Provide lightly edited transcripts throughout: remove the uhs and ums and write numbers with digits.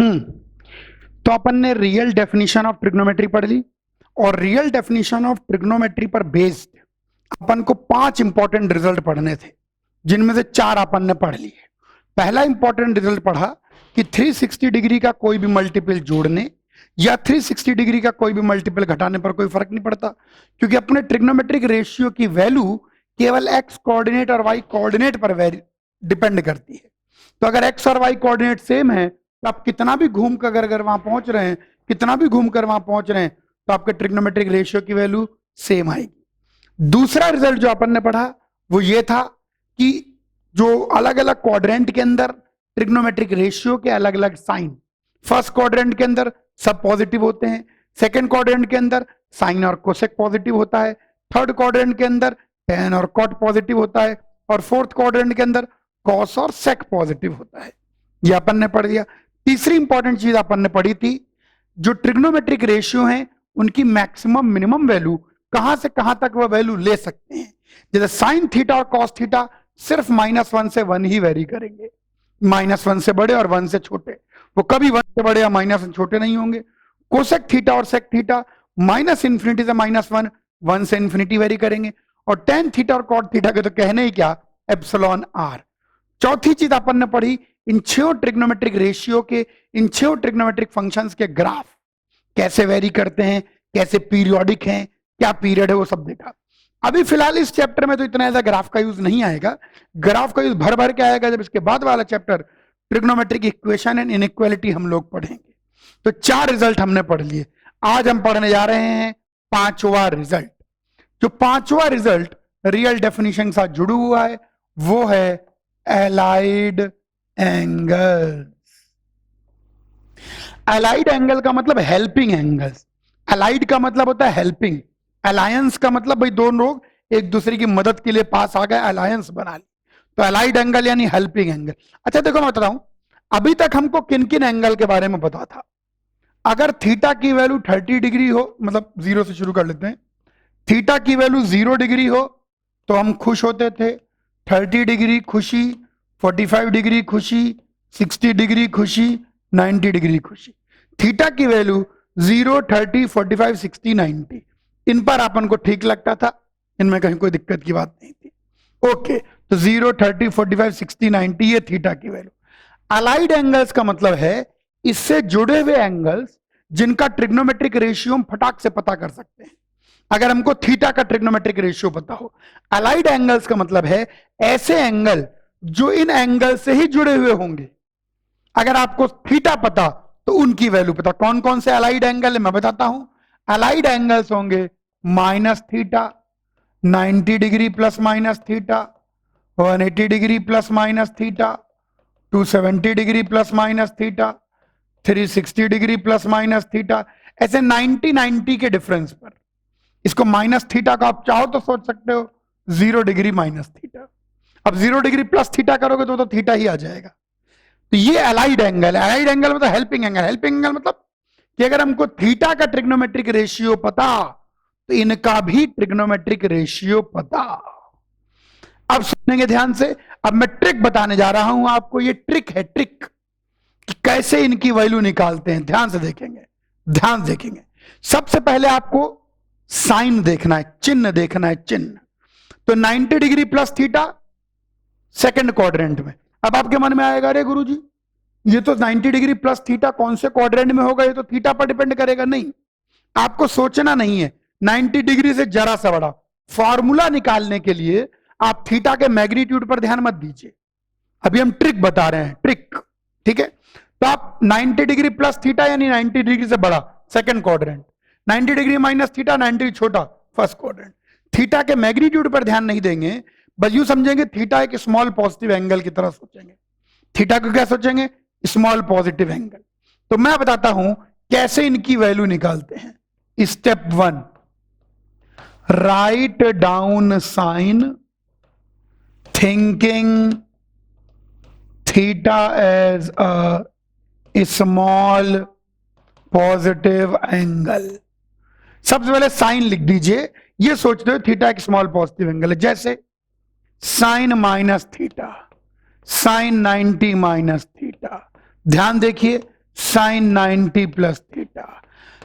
हम्म तो अपन ने real definition of trigonometry पढ़ ली, और रियल डेफिनेशन ऑफ ट्रिग्नोमेट्री पर बेस्ड अपन को 5 इंपॉर्टेंट रिजल्ट पढ़ने थे, जिनमें से 4 अपन ने पढ़ लिए। पहला इंपॉर्टेंट रिजल्ट पढ़ा कि 360 डिग्री का कोई भी मल्टीपल जोड़ने या 360 डिग्री का कोई भी मल्टीपल घटाने पर कोई फर्क नहीं पड़ता, क्योंकि अपने ट्रिग्नोमेट्रिक रेशियो की वैल्यू केवल एक्स कोऑर्डिनेट और वाई कोऑर्डिनेट पर डिपेंड करती है। तो अगर एक्स और वाई कोऑर्डिनेट सेम है तो आप कितना भी घूम कर अगर वहां पहुंच रहे हैं, कितना भी घूम कर वहां पहुंच रहे हैं, तो आपके ट्रिग्नोमेट्रिक रेशियो की वैल्यू सेम आएगी। दूसरा रिजल्ट जो अपन ने पढ़ा वो ये था कि जो अलग अलग क्वाड्रेंट के अंदर ट्रिग्नोमेट्रिक रेशियो के अलग अलग साइन, फर्स्ट क्वाड्रेंट के अंदर सब पॉजिटिव होते हैं, सेकंड क्वाड्रेंट के अंदर साइन और कोसेक पॉजिटिव होता है, थर्ड क्वाड्रेंट के अंदर टेन और कॉट पॉजिटिव होता है, और फोर्थ क्वाड्रेंट के अंदर कॉस और सेक पॉजिटिव होता है। ये अपन ने पढ़ दिया। तीसरी इंपॉर्टेंट चीज अपन ने पढ़ी थी, जो ट्रिग्नोमेट्रिक रेशियो हैं उनकी मैक्सिमम मिनिमम वैल्यू कहां से कहां तक वह वैल्यू ले सकते हैं। जैसे साइन थीटा और कॉस थीटा सिर्फ -1 से 1 ही वेरी करेंगे, -1 से बड़े और 1 से छोटे, वो कभी 1 से बड़े या -1 से छोटे नहीं होंगे। कोसेक थीटा और सेक थीटा -∞ से -1, 1 से इन्फिनिटी वेरी करेंगे, और टेन थीटा और कॉट थीटा के तो कहने ही क्या, एप्सिलॉन आर। चौथी चीज अपन ने पढ़ी, इन 6 ट्रिग्नोमेट्रिक रेशियो के, इन 6 ट्रिग्नोमेट्रिक फंक्शंस के ग्राफ कैसे वेरी करते हैं, कैसे पीरियोडिक हैं, क्या पीरियड है, वो सब देखा। अभी फिलहाल इस चैप्टर में तो इतना ऐसा ग्राफ का यूज नहीं आएगा, ग्राफ का यूज भर भर के आएगा जब इसके बाद वाला chapter trigonometric equation and inequality हम लोग पढ़ेंगे। तो 4 रिजल्ट हमने पढ़ लिए। आज हम पढ़ने जा रहे हैं 5वां रिजल्ट। जो 5वां रिजल्ट रियल डेफिनेशन के साथ जुड़ा हुआ है वो है एलाइड एंगल्स। अलाइड एंगल का मतलब हेल्पिंग एंगल्स। अलाइड का मतलब होता है हेल्पिंग, अलायंस का मतलब भाई दोनों लोग एक दूसरे की मदद के लिए पास आ गए, अलायंस बना ली, तो अलाइड एंगल यानी हेल्पिंग एंगल। अच्छा देखो मैं बताऊं, अभी तक हमको किन किन एंगल के बारे में पता था। अगर थीटा की वैल्यू 30 डिग्री हो, मतलब 0 से शुरू कर लेते हैं, थीटा की वैल्यू 0 डिग्री हो तो हम खुश होते थे, 30 डिग्री खुशी, 45 डिग्री खुशी, 60 डिग्री खुशी, 90 डिग्री खुशी। थीटा की वैल्यू 0, 30, 45, 60, 90 इन पर अपन को ठीक लगता था, इनमें कहीं कोई दिक्कत की बात नहीं थी। ओके, तो 0, 30, 45, 60, 90 ये थीटा की वैल्यू। अलाइड एंगल्स का मतलब है इससे जुड़े हुए एंगल्स जिनका ट्रिग्नोमेट्रिक रेशियो हम फटाक से पता कर सकते हैं। अगर हमको थीटा का ट्रिग्नोमेट्रिक रेशियो पता हो, अलाइड एंगल्स का मतलब है ऐसे एंगल जो इन एंगल से ही जुड़े हुए होंगे। अगर आपको थीटा पता तो उनकी वैल्यू पता। कौन कौन से अलाइड एंगल है मैं बताता हूं। अलाइड एंगल्स होंगे minus theta, 90 degree plus minus theta, 180 degree plus minus theta, 270 degree plus minus theta, 360 degree plus minus theta. ऐसे 90 के डिफरेंस पर इसको माइनस थीटा का आप चाहो तो सोच सकते हो 0 डिग्री माइनस थीटा। अब 0 डिग्री प्लस थीटा करोगे तो थीटा ही आ जाएगा। तो ये अलाइड एंगल है। अलाइड एंगल मतलब हेल्पिंग एंगल। हेल्पिंग एंगल मतलब कि अगर हमको थीटा का ट्रिग्नोमेट्रिक रेशियो पता तो इनका भी ट्रिग्नोमेट्रिक रेशियो पता। अब सुनेंगे ध्यान से। अब मैं ट्रिक बताने जा रहा हूं आपको। ये ट्रिक है, ट्रिक कि कैसे इनकी वैल्यू निकालते हैं। ध्यान से देखेंगे, ध्यान से देखेंगे। सबसे पहले आपको साइन देखना है, चिन्ह देखना है, चिन्ह। तो 90 degree plus theta second quadrant में। अब आपके मन में आएगा अरे गुरुजी ये तो 90 डिग्री प्लस थीटा कौन से क्वाड्रेंट में होगा, ये तो थीटा पर डिपेंड करेगा। नहीं, आपको सोचना नहीं है। 90 डिग्री से जरा सा बड़ा फॉर्मूला निकालने के लिए आप थीटा के मैग्नीट्यूड पर ध्यान मत दीजिए। अभी हम ट्रिक बता रहे हैं, ट्रिक, ठीक है। तो आप 90 डिग्री प्लस थीटा यानी 90 डिग्री से बड़ा second quadrant, 90 degree minus theta 90 छोटा फर्स्ट क्वाड्रेंट। थीटा के मैग्नीट्यूड पर ध्यान नहीं देंगे, बस यूं समझेंगे थीटा एक स्मॉल पॉजिटिव एंगल की तरह सोचेंगे। थीटा को क्या सोचेंगे, स्मॉल पॉजिटिव एंगल। तो मैं बताता हूं कैसे इनकी वैल्यू निकालते हैं। Step 1, write down sine thinking theta as a small positive angle. सबसे पहले साइन लिख दीजिए, ये सोचते हो थीटा एक स्मॉल पॉजिटिव एंगल है। जैसे sine minus theta, sine 90 minus theta. ध्यान देखिए, sine 90 plus theta,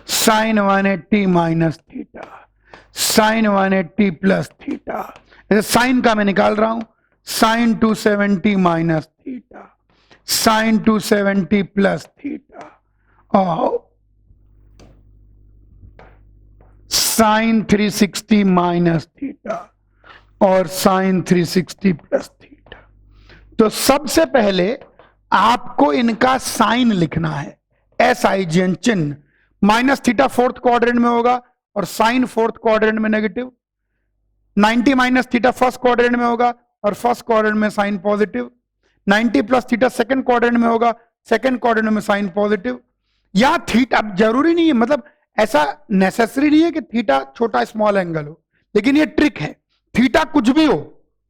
sine 180 minus theta, sine 180 plus theta. जैसे साइन का मैं निकाल रहा हूं, sine 270 minus theta, sine 270 plus theta, और साइन 360 माइनस थीटा, और साइन 360 प्लस थीटा। तो सबसे पहले आपको इनका साइन लिखना है, SIGN चिन्ह। माइनस थीटा फोर्थ क्वाड्रेंट में होगा और साइन फोर्थ क्वाड्रेंट में negative. 90 minus theta first quadrant में होगा और फर्स्ट क्वाड्रेंट में sine positive. 90 plus theta second quadrant में होगा, सेकंड क्वाड्रेंट में साइन पॉजिटिव। या थीटा जरूरी नहीं है, मतलब ऐसा नेसेसरी नहीं है कि थीटा छोटा स्मॉल एंगल हो, लेकिन ये ट्रिक है। थीटा कुछ भी हो,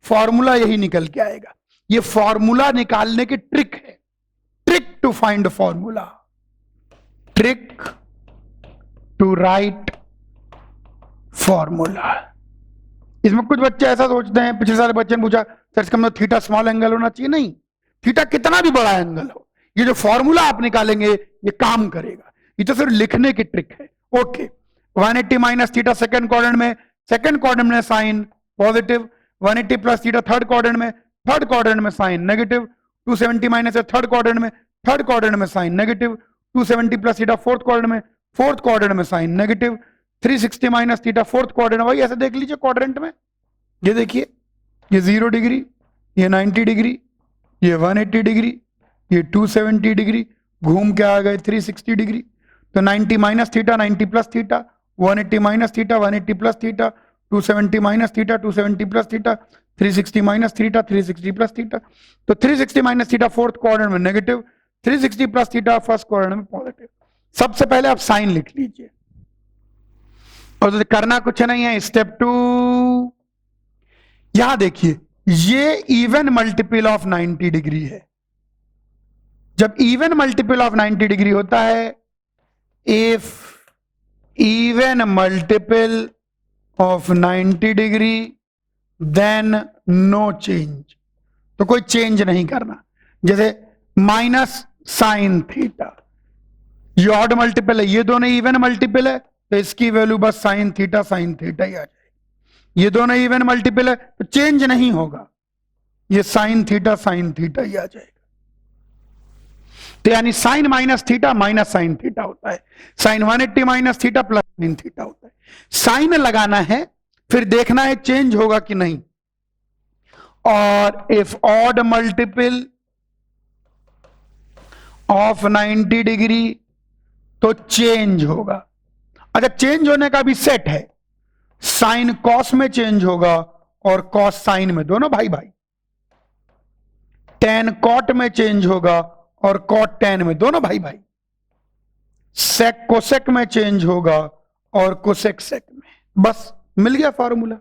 फॉर्मूला यही निकल के आएगा। ये फॉर्मूला निकालने की ट्रिक है, trick to find formula, trick to write formula. इसमें कुछ बच्चे ऐसा सोचते हैं, पिछले सारे बच्चे ने पूछा सर इसका मतलब थीटा स्मॉल एंगल होना चाहिए। नहीं, थीटा कितना भी बड़ा एंगल हो, ये जो फॉर्मूला आप निकालेंगे ये काम करेगा। ये तो सिर्फ लिखने की ट्रिक है। Okay, 180 minus theta second quadrant में, सेकंड क्वाड्रेंट में sine positive. 180 plus theta third quadrant में, थर्ड क्वाड्रेंट में sine negative. 270 minus third quadrant में, थर्ड क्वाड्रेंट में sine negative. 270 plus theta fourth quadrant में, फोर्थ क्वाड्रेंट में sine negative. 360 minus theta fourth quadrant, वही ऐसे देख लीजिए क्वाड्रेंट में। ये देखिए, ये 0 डिग्री, ये 90 डिग्री, ये 180 डिग्री, ये 270 डिग्री, घूम के आ गए 360 डिग्री। तो 90 minus theta 90 plus theta, 180 minus theta 180 plus theta, 270 minus theta 270 plus theta, 360 minus theta 360 plus theta. तो 360 माइनस थीटा फोर्थ क्वाड्रेंट में negative, 360 plus theta first quadrant में पॉजिटिव। सबसे पहले आप साइन लिख लीजिए, और करना कुछ नहीं है। स्टेप 2, यहां देखिए, ये इवन मल्टीपल ऑफ 90 डिग्री है। जब इवन मल्टीपल ऑफ 90 डिग्री होता है, if even multiple of 90 degree then no change, तो कोई चेंज नहीं करना। जैसे माइनस साइन थीटा, ये ऑड मल्टीपल है, ये दोनों इवन मल्टीपल है, तो इसकी वैल्यू बस साइन थीटा ही आ जाएगी। ये दोनों इवन मल्टीपल है तो चेंज नहीं होगा, ये साइन थीटा ही आ जाएगा। तो यानी sine minus theta minus sine theta होता है, sine 180 minus theta plus sine theta होता है। साइन लगाना है, फिर देखना है चेंज होगा कि नहीं। और if odd multiple of 90 degree तो चेंज होगा। अच्छा, चेंज होने का भी सेट है, साइन कॉस में चेंज होगा और कॉस साइन में, दोनों भाई भाई। टेन कॉट में चेंज होगा और कॉट टेन में, दोनों भाई भाई। सेक कोसेक में चेंज होगा और कोसेक सेक में। बस मिल गया फॉर्मूला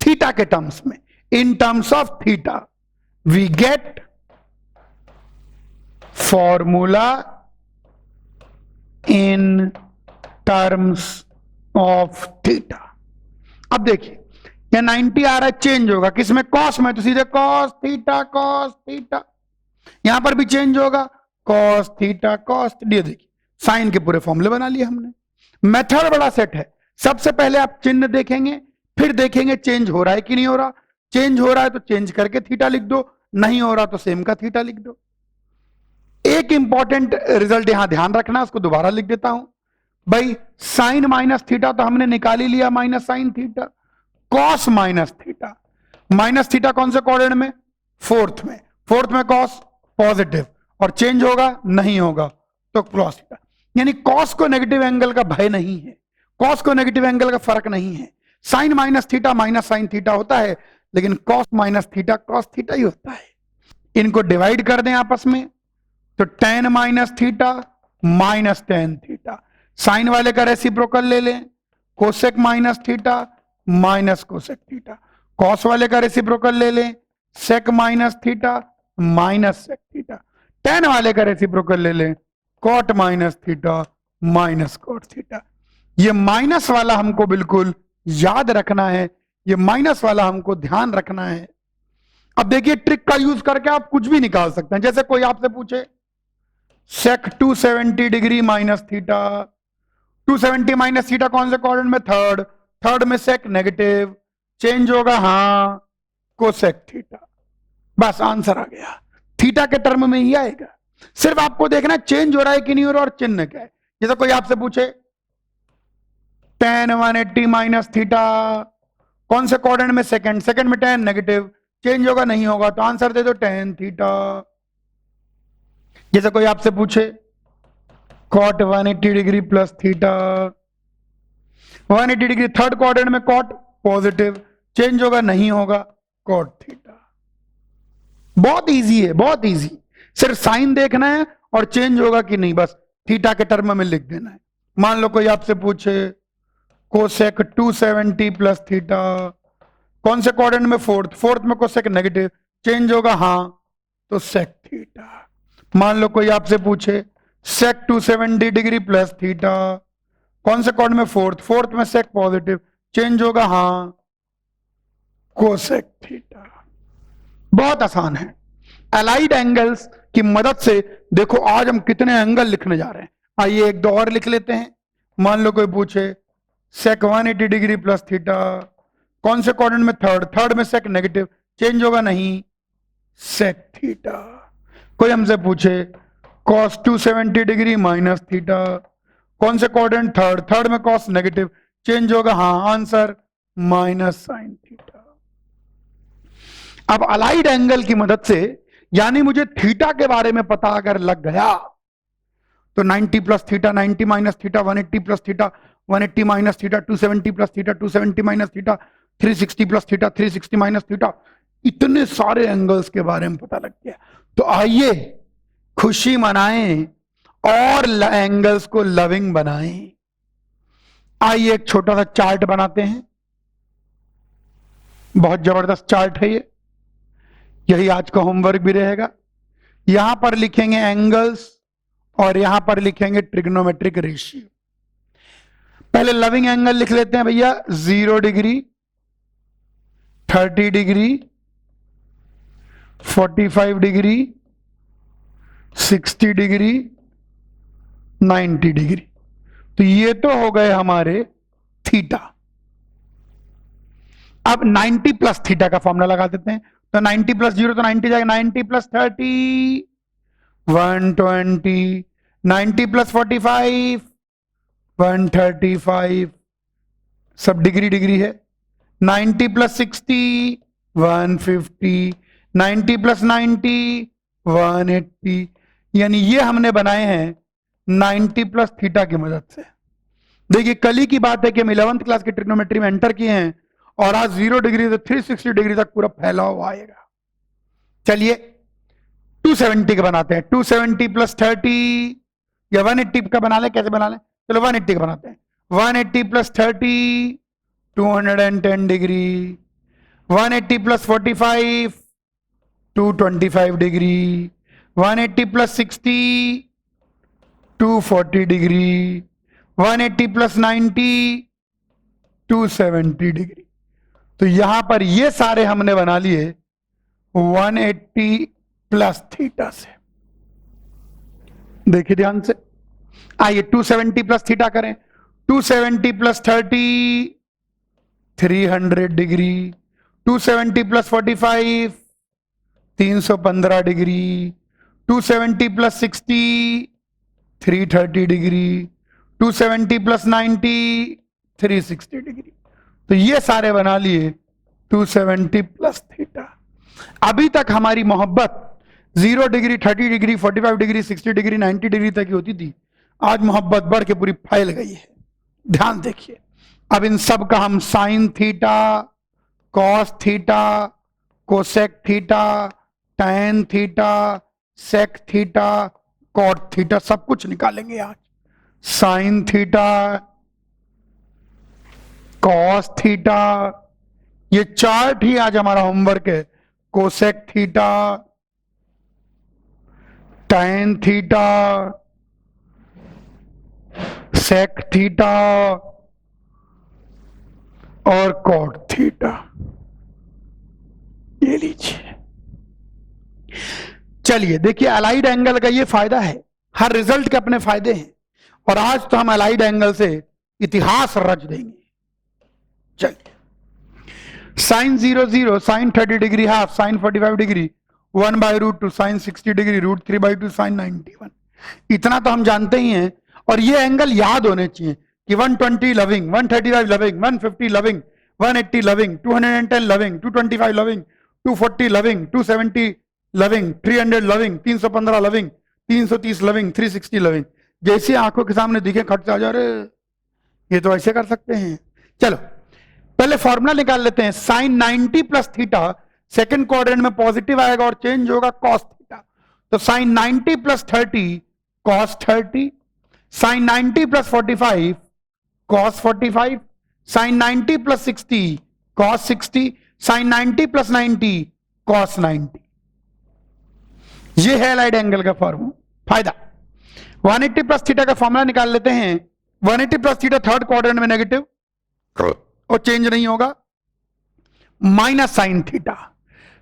थीटा के टर्म्स में। In terms of theta we get formula in terms of theta. अब देखिए, यह 90 आ रहा है, चेंज होगा किसमें, कॉस में, तो सीधे कॉस थीटा। यहां पर भी चेंज होगा, कॉस थीटा ये देखिए साइन के पूरे फॉर्मूले बना लिए हमने। मेथड बड़ा सेट है। सबसे पहले आप चिन्ह देखेंगे, फिर देखेंगे चेंज हो रहा है कि नहीं हो रहा। चेंज हो रहा है तो चेंज करके थीटा लिख दो, नहीं हो रहा तो सेम का थीटा लिख दो। एक इंपॉर्टेंट रिजल्ट यहां ध्यान रखना, उसको दोबारा लिख देता हूं भाई। साइन माइनस थीटा तो हमने निकाल ही लिया, minus sine theta. Cos minus theta कौन से क्वाड्रेंट में, फोर्थ में कॉस पॉजिटिव, और चेंज होगा नहीं होगा तो कॉस थीटा। यानी कॉस को नेगेटिव एंगल का भय नहीं है, कॉस को नेगेटिव एंगल का फर्क नहीं है। Sine minus theta minus sine theta होता है, लेकिन cos minus theta cos theta ही होता है। इनको डिवाइड कर दें आपस में, तो tan minus theta minus tan theta. Sine वाले का रेसिप्रोकल ले लें, cosec minus theta minus cosec theta. Cos वाले का रेसिप्रोकल ले लें, sec minus theta minus sec theta. Tan वाले का रेसिप्रोकल ले लें, cot minus theta minus cot theta. ये माइनस वाला हमको बिल्कुल याद रखना है, ये माइनस वाला हमको ध्यान रखना है। अब देखिए, ट्रिक का यूज करके आप कुछ भी निकाल सकते हैं। जैसे कोई आपसे पूछे सेक 270 degree minus theta. 270 minus theta कौन से क्वाड्रेंट में? थर्ड। थर्ड में सेक नेगेटिव, चेंज होगा हाँ कोसेक थीटा। बस आंसर आ गया। थीटा के टर्म में ही आएगा, सिर्फ आपको देखना चेंज हो रहा है कि नहीं हो रहा और चिन्ह क्या है। जैसे कोई आपसे पूछे tan 180 माइनस थीटा कौन से क्वाड्रेंट में? सेकंड। सेकंड में tan नेगेटिव, चेंज होगा नहीं होगा तो आंसर दे दो tan थीटा। जैसे कोई आपसे पूछे cot 180 degree plus theta, 180 degree third quadrant में cot पॉजिटिव, चेंज होगा नहीं होगा cot थीटा। बहुत इजी है, बहुत इजी, सिर्फ साइन देखना है और चेंज होगा कि नहीं बस थीटा के टर्म में लिख देना है। मान लो कोई आपसे पूछे कोसेक 270 प्लस थीटा कौन से क्वाड्रेंट में? फोर्थ। फोर्थ में कोसेक नेगेटिव, चेंज होगा हाँ तो सेक थीटा। मान लो कोई आपसे पूछे सेक 270 डिग्री प्लस थीटा कौन से क्वाड्रेंट में? फोर्थ। फोर्थ में सेक पॉजिटिव, चेंज होगा हाँ कोसेक थीटा। बहुत आसान है। अलाइड एंगल्स की मदद से देखो आज हम कितने एंगल लिखने जा रहे हैं। आइए एक दो और लिख लेते हैं। मान लो कोई पूछे सेक 180 डिग्री प्लस थीटा कौन से क्वाड्रेंट में? थर्ड। थर्ड में सेक नेगेटिव, चेंज होगा नहीं सेक थीटा। कोई हमसे पूछे कॉस 270 डिग्री माइनस थीटा कौन से क्वाड्रेंट? थर्ड। थर्ड में कॉस नेगेटिव, चेंज होगा हाँ आंसर माइनस साइन थीटा। अब अलाइड एंगल की मदद से यानी मुझे थीटा के बारे में पता अगर लग गया तो 90 plus theta, 90 minus theta, 180 plus theta, 180 minus theta, 270 plus theta, 270 minus theta, 360 plus theta, 360 minus theta, इतने सारे एंगल्स के बारे में पता लग गया। तो आइए खुशी मनाएं और एंगल्स को लविंग बनाएं। आइए एक छोटा सा चार्ट बनाते हैं। बहुत जबरदस्त चार्ट है ये, यही आज का होमवर्क भी रहेगा। यहां पर लिखेंगे एंगल्स और यहां पर लिखेंगे ट्रिग्नोमेट्रिक रेशियो। पहले लविंग एंगल लिख लेते हैं भैया, 0 degree, 30 degree, 45 degree, 60 degree, 90 degree. तो ये तो हो गए हमारे थीटा। अब 90 प्लस थीटा का फॉर्मूला लगा देते हैं। तो 90 प्लस 0 तो 90 जाएगा, 90 प्लस 30 120, 90 प्लस 45 135, सब डिग्री डिग्री है। 90 प्लस 60 150, 90 प्लस 90 180। यानी ये हमने बनाए हैं 90 प्लस थीटा की मदद से। देखिए कल ही की बात है कि हम 11th क्लास की ट्रिग्नोमेट्री में एंटर किए हैं और आज 0 डिग्री से 360 डिग्री तक पूरा फैला हुआ आएगा। चलिए 270 का बनाते हैं। 270 प्लस 30 या 180 का बना ले, कैसे बना ले? चलो 180 का बनाते हैं। 180 plus 30 210 degree, 180 plus 45 225 degree, 180 plus 60 240 degree, 180 plus 90 270 degree. तो यहां पर ये सारे हमने बना लिए 180 प्लस थीटा से। देखिए ध्यान से, आइए 270 प्लस थीटा करें। 270 plus 30 300 degree, 270 plus 45 315 degree, 270 plus 60 330 degree, 270 plus 90 360 degree. तो ये सारे बना लिए 270 प्लस थीटा। अभी तक हमारी मोहब्बत 0 degree, 30 degree, 45 degree, 60 degree, 90 degree तक ही होती थी। आज मोहब्बत बढ़ के पूरी फैल गई है। ध्यान देखिए, अब इन सब का हम sine theta, cos theta, cosec theta, tan theta, sec theta, cot theta सब कुछ निकालेंगे आज। साइन थीटा, कॉस थीटा, ये चार्ट ही आज हमारा होमवर्क है। Cosec theta, tan theta, sec theta और कॉट थीटा। ये लीजिए। चलिए देखिए, अलाइड एंगल का ये फायदा है, हर रिजल्ट के अपने फायदे हैं, और आज तो हम अलाइड एंगल से इतिहास रच देंगे। चलिए, sine 0 0, sine 30 degree half, sine 45 degree, 1/√2, sine 60 degree, √3/2, sine 91। इतना तो हम जानते ही हैं, और ये एंगल याद होने चाहिए कि 120 loving, 135 loving, 150 loving, 180 loving, 210 loving, 225 loving, 240 loving, 270 loving, 300 loving, 315 loving, 330 loving, 360 loving. जैसे आंखों के सामने दिखे खट जा रहे, ये तो ऐसे कर सकते हैं। चलो पहले फॉर्मूला निकाल लेते हैं। Sine 90 plus theta second quadrant में पॉजिटिव आएगा और चेंज होगा कॉस थीटा, तो sine 90 plus 30 cos 30, sine 90 plus 45 cos 45, sine 90 plus 60 cos 60, sine 90 plus 90 cos 90। ये है अलाइड एंगल का फॉर्मूला, फायदा। 180 प्लस थीटा का फॉर्मूला निकाल लेते हैं। 180 प्लस थीटा थर्ड क्वाड्रेंट में नेगेटिव और चेंज नहीं होगा, minus sine theta,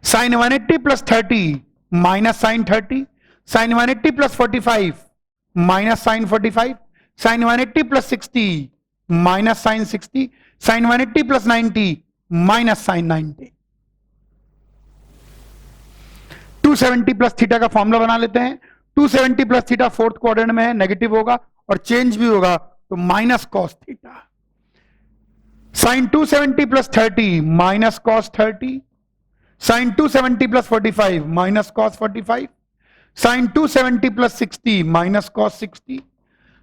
sine 180 plus 30 minus sine 30, sine 180 plus 45 minus sine 45, sine 180 plus 60 minus sine 60, sine 180 plus 90 minus sine 90। 270 plus theta का फॉर्मूला बना लेते हैं। 270 प्लस थीटा फोर्थ क्वाड्रेंट में है, नेगेटिव होगा और चेंज भी होगा, तो minus cos theta. Sine 270 plus 30 minus cos 30, sine 270 plus 45 minus cos 45, sine 270 plus 60 minus cos 60,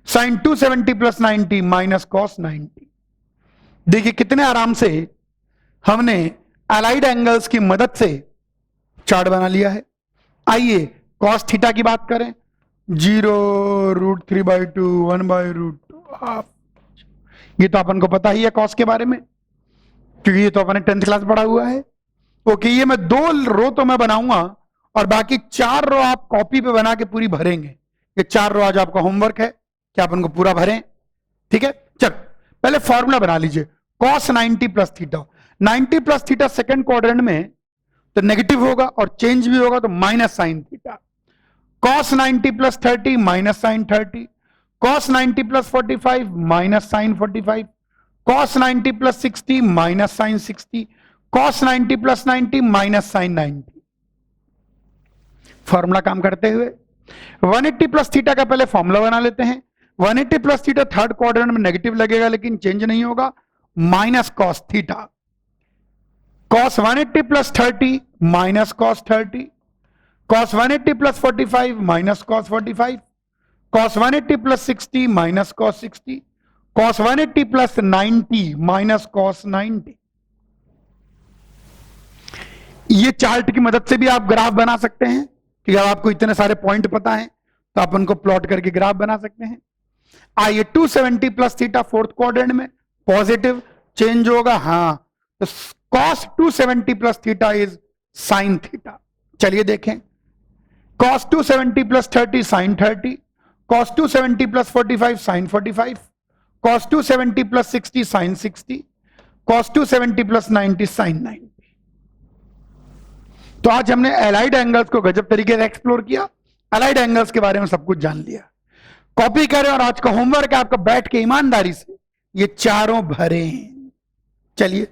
sine 270 plus 90 minus cos 90। देखिए कितने आराम से हमने अलाइड एंगल्स की मदद से चार्ट बना लिया है। आइए कॉस थीटा की बात करें। 0, √3/2, 1/√2 हाफ। ये तो अपन को पता ही है कॉस के बारे में, क्योंकि ये तो अपने 10th क्लास पढ़ा हुआ है। ओके, ये मैं 2 रो तो मैं बनाऊंगा और बाकी 4 रो आप कॉपी पे बना के पूरी भरेंगे। ये 4 रो आज आपका होमवर्क है कि आप उनको पूरा भरें, ठीक है। चल पहले फॉर्मूला बना लीजिए। Cos 90 plus theta, 90 plus theta second quadrant में तो नेगेटिव होगा और चेंज भी होगा, तो minus sine theta. Cos 90 plus 30 minus sine 30, cos 90 plus 45 minus sine 45, cos 90 plus 60 minus sine 60, cos 90 plus 90 minus sine 90। Formula काम करते हुए 180 प्लस थीटा का पहले फॉर्मूला बना लेते हैं। 180 प्लस थीटा थर्ड क्वाड्रेंट में नेगेटिव लगेगा लेकिन चेंज नहीं होगा, minus cos theta. Cos 180 plus 30 minus cos 30, cos 180 plus 45 minus cos 45, cos 180 plus 60 minus cos 60, cos 180 plus 90 minus cos 90। ये चार्ट की मदद से भी आप ग्राफ बना सकते हैं कि अब आपको इतने सारे पॉइंट पता हैं तो आप उनको प्लॉट करके ग्राफ बना सकते हैं। आइए 270 प्लस थीटा फोर्थ क्वाड्रेंट में पॉजिटिव, चेंज होगा, हाँ, तो cos 270 plus theta is sine theta. चलिए देखें, cos 270 plus 30 sine 30, cos 270 plus 45 sine 45, cos 270 plus 60 sine 60, cos 270 plus 90 sine 90। तो आज हमने अलाइड एंगल्स को गजब तरीके से एक्सप्लोर किया, अलाइड एंगल्स के बारे में सब कुछ जान लिया। कॉपी करें और आज का होमवर्क है आपका, बैठ के ईमानदारी से ये चारों भरें। चलिए